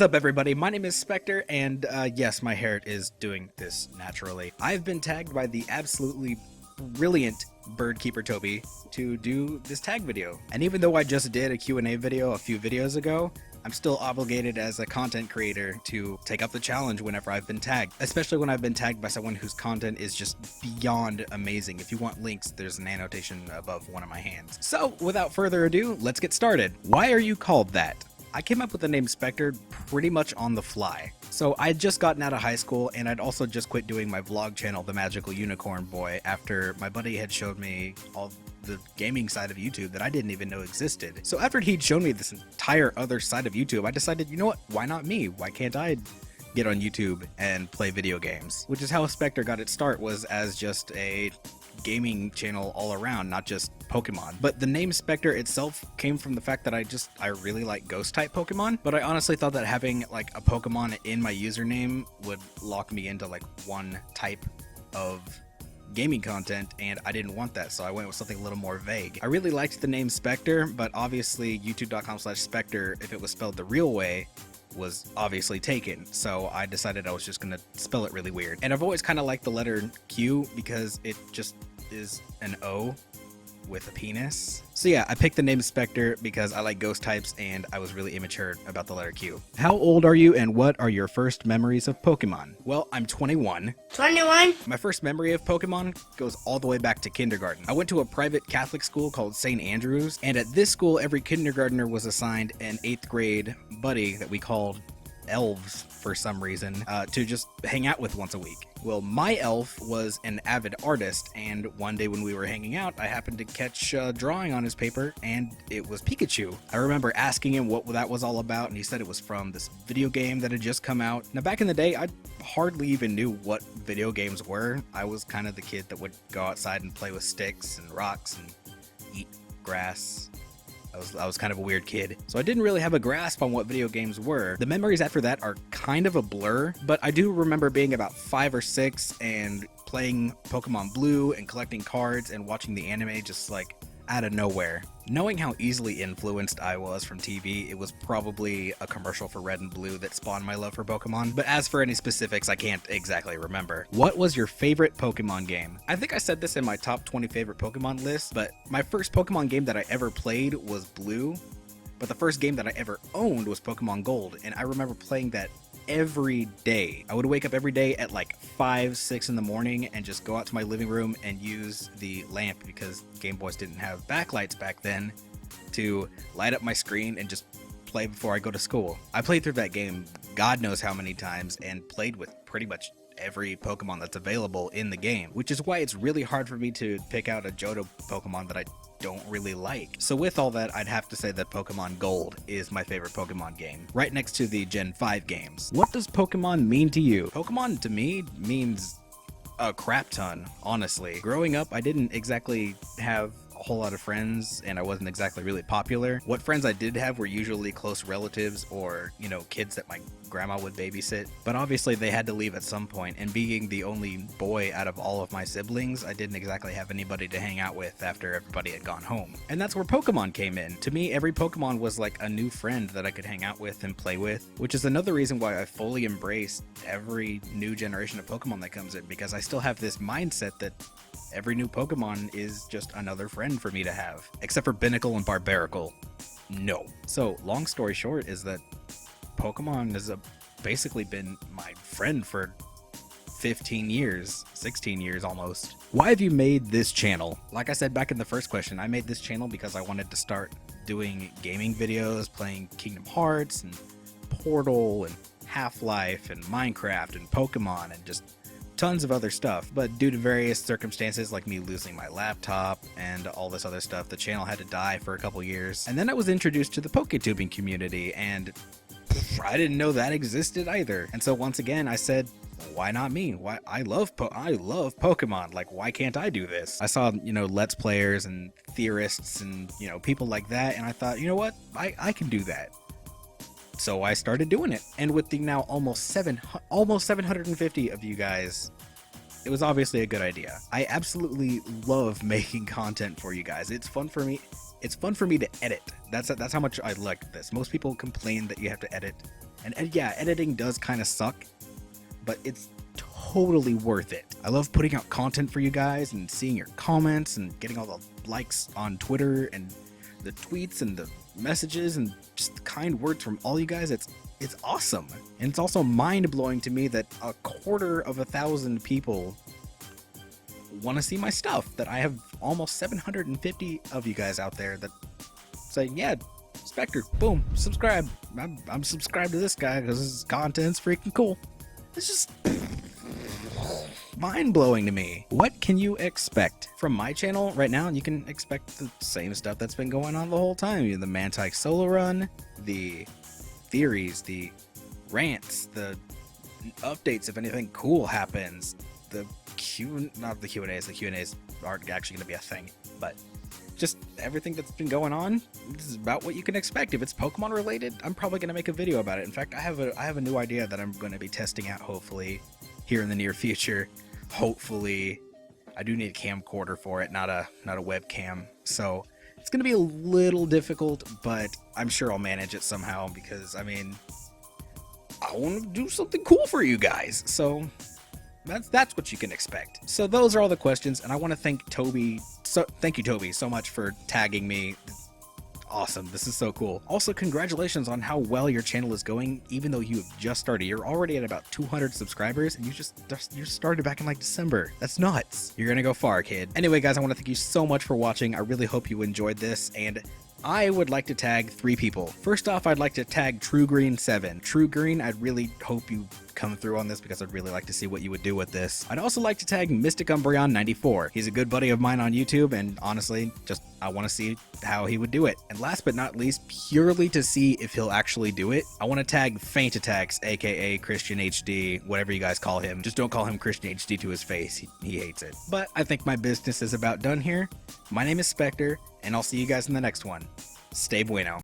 is up, everybody? My name is Speqtor, and yes, my hair is doing this naturally. I've been tagged by the absolutely brilliant bird Keeper Toby to do this tag video. And even though I just did a Q&A video a few videos ago, I'm still obligated as a content creator to take up the challenge whenever I've been tagged, especially when I've been tagged by someone whose content is just beyond amazing. If you want links, there's an annotation above one of my hands. So without further ado, let's get started. Why are you called that? I came up with the name Speqtor pretty much on the fly. So I had just gotten out of high school, and I'd also just quit doing my vlog channel, The Magical Unicorn Boy, after my buddy had showed me all the gaming side of YouTube that I didn't even know existed. So after he'd shown me this entire other side of YouTube, I decided, you know what, why not me? Why can't I get on YouTube and play video games? Which is how Speqtor got its start, was as just a gaming channel all around, not just Pokemon. But the name Speqtor itself came from the fact that I really like ghost type Pokemon, but I honestly thought that having like a Pokemon in my username would lock me into like one type of gaming content, and I didn't want that, so I went with something a little more vague. I really liked the name Speqtor, but obviously youtube.com/Speqtor, if it was spelled the real way, was obviously taken, so I decided I was just gonna spell it really weird. And I've always kind of liked the letter Q because it just is an O with a penis. So yeah, I picked the name Speqtor because I like ghost types and I was really immature about the letter Q. How old are you, and what are your first memories of Pokemon? Well, I'm 21. 21? My first memory of Pokemon goes all the way back to kindergarten. I went to a private Catholic school called St. Andrews, and at this school, every kindergartner was assigned an 8th grade buddy that we called elves for some reason, to just hang out with once a week. Well, my elf was an avid artist, and one day when we were hanging out, I happened to catch a drawing on his paper, and it was Pikachu. I remember asking him what that was all about, and he said it was from this video game that had just come out. Now, back in the day, I hardly even knew what video games were. I was kind of the kid that would go outside and play with sticks and rocks and eat grass. I was kind of a weird kid, so I didn't really have a grasp on what video games were. The memories after that are kind of a blur, but I do remember being about 5 or 6 and playing Pokemon Blue and collecting cards and watching the anime just like out of nowhere. Knowing how easily influenced I was from TV, it was probably a commercial for Red and Blue that spawned my love for Pokemon, but as for any specifics, I can't exactly remember. What was your favorite Pokemon game? I think I said this in my top 20 favorite Pokemon list, but my first Pokemon game that I ever played was Blue, but the first game that I ever owned was Pokemon Gold, and I remember playing that every day. I would wake up every day at like 5, 6 in the morning and just go out to my living room and use the lamp, because Game Boys didn't have backlights back then, to light up my screen and just play before I go to school. I played through that game God knows how many times and played with pretty much every Pokemon that's available in the game, which is why it's really hard for me to pick out a Johto Pokemon that I don't really like. So with all that, I'd have to say that Pokemon Gold is my favorite Pokemon game, right next to the Gen 5 games. What does Pokemon mean to you? Pokemon to me means a crap ton, honestly. Growing up, I didn't exactly have a whole lot of friends, and I wasn't exactly really popular. What friends I did have were usually close relatives or, you know, kids that my grandma would babysit, but obviously they had to leave at some point, and being the only boy out of all of my siblings, I didn't exactly have anybody to hang out with after everybody had gone home. And that's where Pokemon came in. To me, every Pokemon was like a new friend that I could hang out with and play with, which is another reason why I fully embrace every new generation of Pokemon that comes in, because I still have this mindset that every new Pokemon is just another friend for me to have. Except for Binnacle and Barbaracle. No. So, long story short is that Pokemon has basically been my friend for 15 years, 16 years almost. Why have you made this channel? Like I said back in the first question, I made this channel because I wanted to start doing gaming videos, playing Kingdom Hearts and Portal and Half-Life and Minecraft and Pokemon and just tons of other stuff, but due to various circumstances like me losing my laptop and all this other stuff, the channel had to die for a couple years. And then I was introduced to the PokeTubing community, and I didn't know that existed either. And so once again, I said, why not me? Why I love Pokemon. Like, why can't I do this? I saw, you know, Let's Players and theorists and, you know, people like that, and I thought, you know what? I can do that. So I started doing it, and with the now almost 750 of you guys, it was obviously a good idea. I absolutely love making content for you guys. It's fun for me. It's fun for me to edit. That's how much I like this. Most people complain that you have to edit And yeah, editing does kind of suck, but it's totally worth it. I love putting out content for you guys and seeing your comments and getting all the likes on Twitter and the tweets and the messages and just the kind words from all you guys. It's awesome. And it's also mind-blowing to me that 250 people want to see my stuff, that I have almost 750 of you guys out there that say, yeah, Speqtor, boom, subscribe. I'm subscribed to this guy because his content's freaking cool. It's just mind-blowing to me. What can you expect from my channel right now? You can expect the same stuff that's been going on the whole time. The Mantike solo run, the theories, the rants, the updates if anything cool happens, the not the Q&As, the Q&As aren't actually going to be a thing, but just everything that's been going on. This is about what you can expect. If it's Pokemon related, I'm probably going to make a video about it. In fact, I have a new idea that I'm going to be testing out, hopefully here in the near future. Hopefully. I do need a camcorder for it, not a webcam, so it's going to be a little difficult, but I'm sure I'll manage it somehow, because I mean, I want to do something cool for you guys. So that's what you can expect. So those are all the questions, and I want to thank Toby. Thank you, Toby, so much for tagging me. Awesome. This is so cool. Also, congratulations on how well your channel is going, even though you have just started. You're already at about 200 subscribers, and you started back in like December. That's nuts. You're gonna go far, kid. Anyway, guys, I want to thank you so much for watching. I really hope you enjoyed this, and I would like to tag 3 people. First off, I'd like to tag TrueGreen7. TrueGreen, I'd really hope you come through on this, because I'd really like to see what you would do with this. I'd also like to tag Mystic Umbreon 94. He's a good buddy of mine on YouTube, and honestly, just I want to see how he would do it. And last but not least, purely to see if he'll actually do it, I want to tag FeintAttacks, aka Christian HD, whatever you guys call him. Just don't call him Christian HD to his face. He hates it. But I think my business is about done here. My name is Speqtor, and I'll see you guys in the next one. Stay bueno.